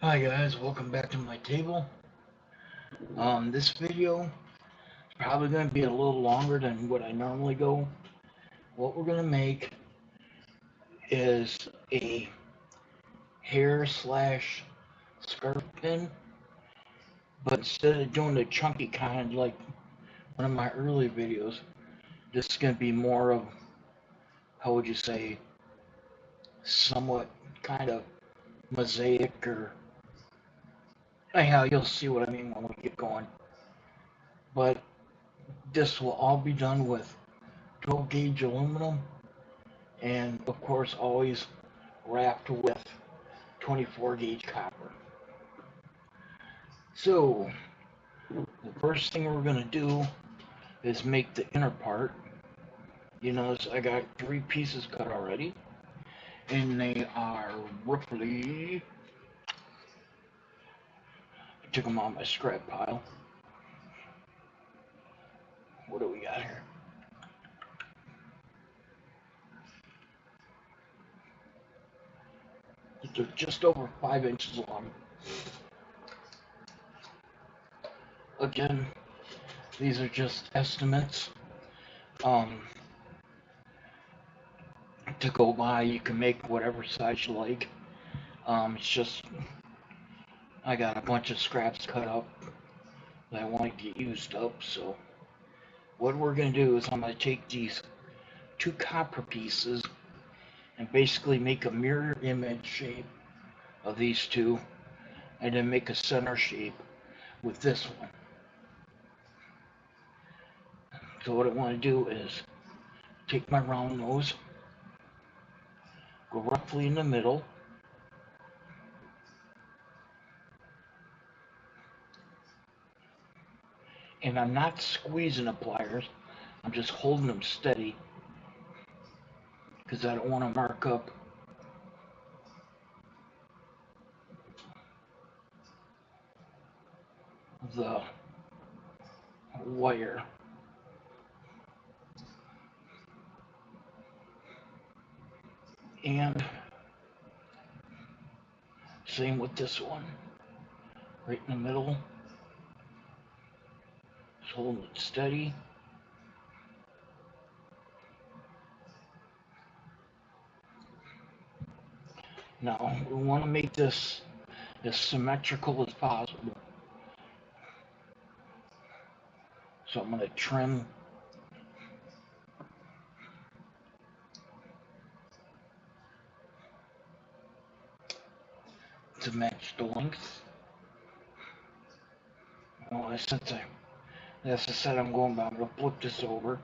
Hi guys, welcome back to my table. This video is probably going to be a little longer than what I normally go. What we're going to make is a hair slash scarf pin, but instead of doing the chunky kind like one of my early videos, this is going to be more of, how would you say, somewhat kind of mosaic or, anyhow, you'll see what I mean when we get going. But this will all be done with 12 gauge aluminum and of course always wrapped with 24 gauge copper. So the first thing we're going to do is make the inner part. You notice I got 3 pieces cut already, and they are roughly, I took them on my scrap pile. What do we got here? They're just over 5 inches long. Again, these are just estimates. Um, to go by, you can make whatever size you like. It's just I got a bunch of scraps cut up that I want to get used up. So what we're going to do is I'm going to take these 2 copper pieces and basically make a mirror image shape of these two, and then make a center shape with this one. So what I want to do is take my round nose, go roughly in the middle, and I'm not squeezing the pliers, I'm just holding them steady because I don't want to mark up the wire. And same with this one, right in the middle, just holding it steady. Now we want to make this as symmetrical as possible. So I'm going to trim to match the length. Well, since that's the set I'm going by, I'm going to flip this over.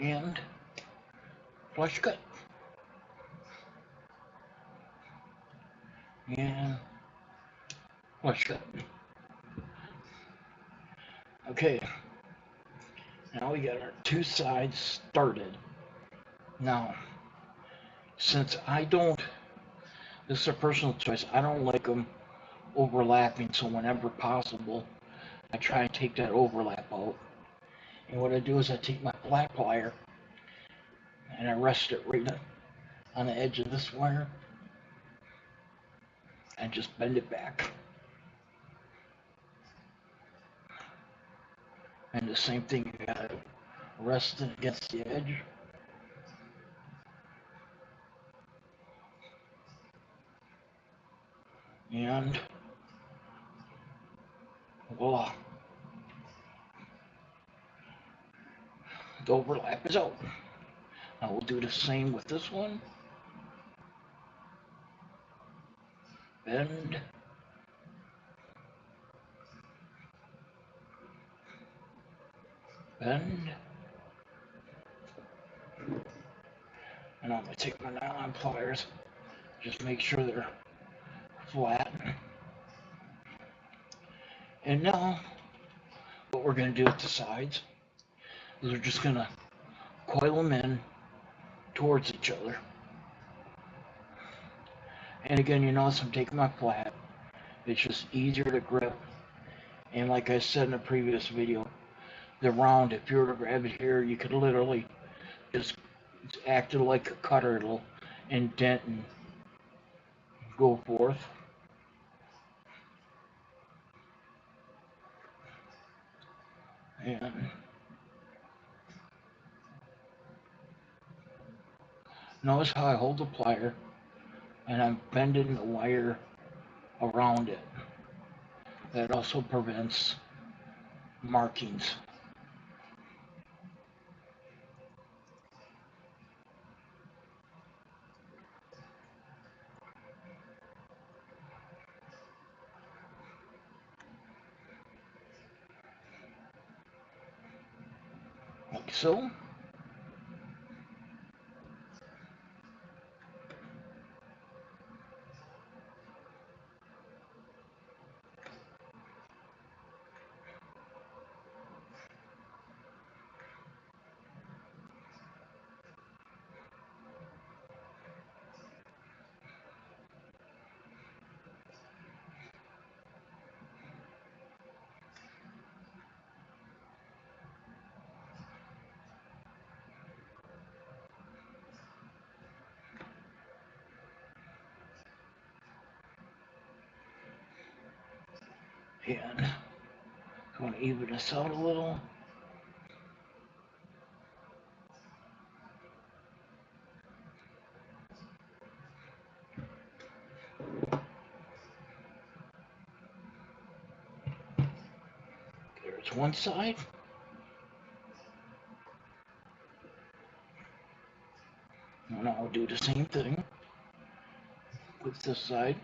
And flush cut. And flush cut. Okay, now we got our 2 sides started. Now, since this is a personal choice, I don't like them overlapping, so whenever possible, I try and take that overlap out. And what I do is I take my flat plier and I rest it right on the edge of this wire and just bend it back. And the same thing, you gotta rest it against the edge. And voila, the overlap is out. Now we'll do the same with this one. Bend. Bend. And I'm going to take my nylon pliers, just make sure they're flat. And now, what we're going to do at the sides is we're just going to coil them in towards each other. And again, you notice I'm taking my flat. It's just easier to grip. And like I said in a previous video, the round. If you were to grab it here, you could literally just, it's acted like a cutter. It'll indent and go forth. And notice how I hold the plier and I'm bending the wire around it. That also prevents markings. Like so. And I'm going to even this out a little. There's one side. And I'll do the same thing with this side.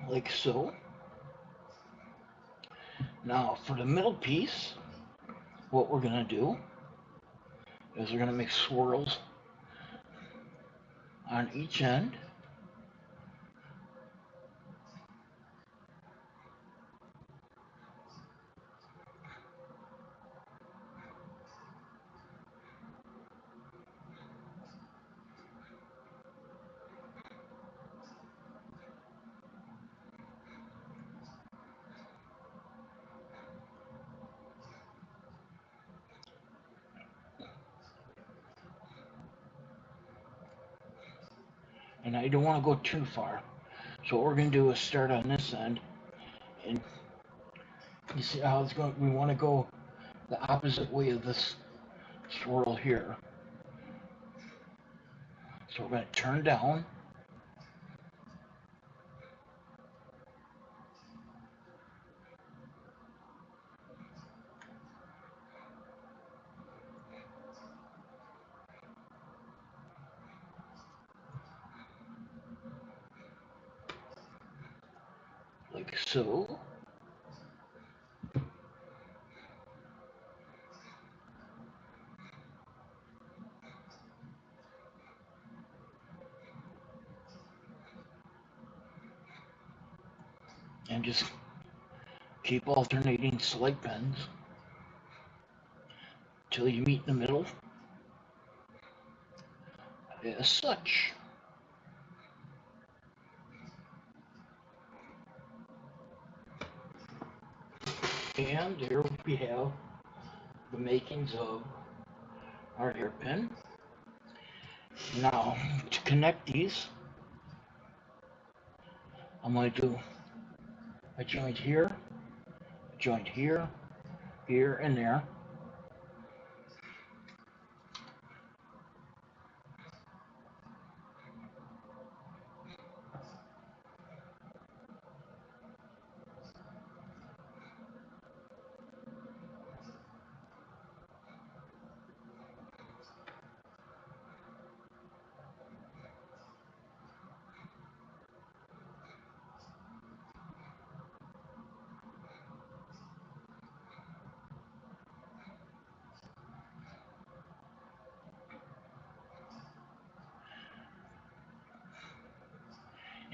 Like so. Now for the middle piece, what we're going to do is we're going to make swirls on each end. And I don't want to go too far. So what we're going to do is start on this end. And you see how it's going? We want to go the opposite way of this swirl here. So we're going to turn down. Like so. And just keep alternating slight bends till you meet in the middle. As such. And there we have the makings of our hairpin. Now, to connect these, I'm going to do a joint here, a joint here, here, and there.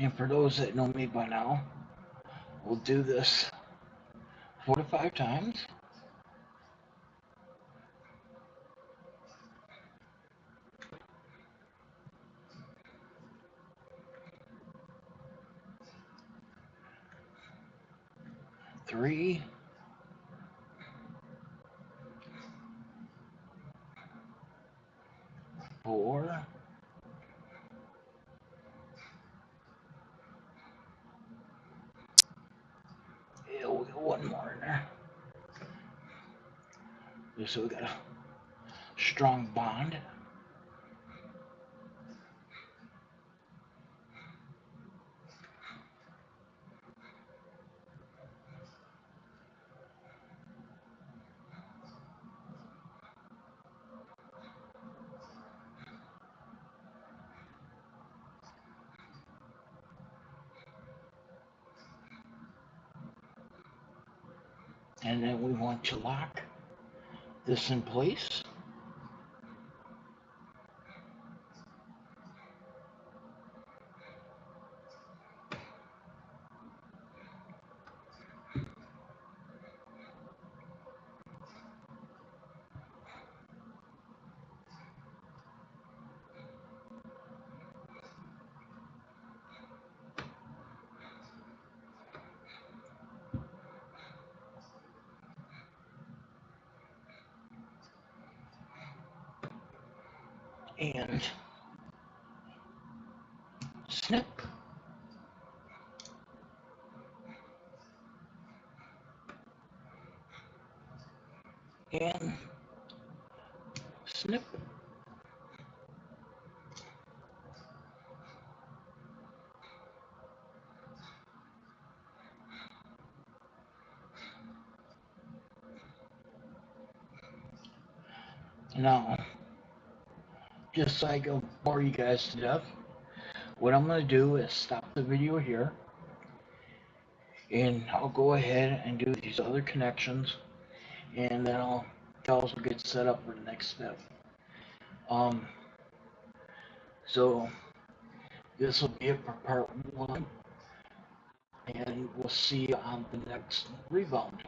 And for those that know me by now, we'll do this 4 to 5 times. Three, 4. Yeah, we'll get one more in there. Just so we got a strong bond. And then we want to lock this in place. And snip. And snip. Now, just so I don't bore you guys to death, what I'm going to do is stop the video here, and I'll go ahead and do these other connections, and then I'll also get set up for the next step. So this will be it for part 1, and we'll see you on the next rebound.